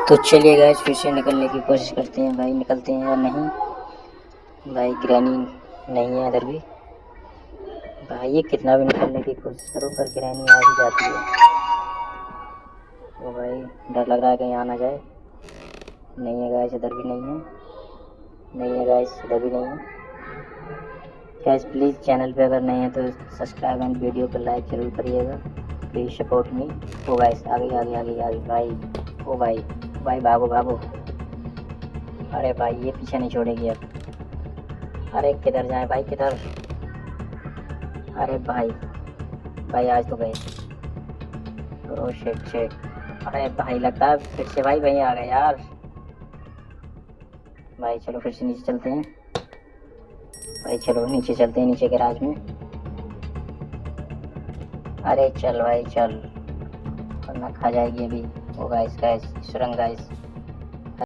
तो चलिए गाइस फिर से निकलने की कोशिश करते हैं भाई, निकलते हैं या नहीं। भाई ग्रैनी नहीं है इधर भी भाई, ये कितना भी निकलने की कोशिश करो पर ग्रैनी आ ही जाती है। तो भाई डर लग रहा है कहीं आ ना जाए। नहीं है गाइस, इधर भी नहीं है, नहीं है गाइस, इधर भी नहीं है। गाइस प्लीज़ चैनल पे अगर नए हैं तो सब्सक्राइब एंड वीडियो को लाइक जरूर करिएगा, please support me. Oh guys आगे आगे आगे आगे भाई, ओ भाई भाई भागो भागो। अरे भाई ये पीछे नहीं छोड़ेगी अब। अरे किधर जाए भाई, किधर। अरे भाई भाई आज तो गए। Oh shit shit. अरे भाई लगता है फिर से भाई वहीं आ गए यार। भाई चलो फिर से नीचे चलते हैं। भाई चलो नीचे चलते हैं, नीचे गैराज में। अरे चल भाई चल, वरना खा जाएगी अभी। ओ गाइस गाइस सुरंग गाइस।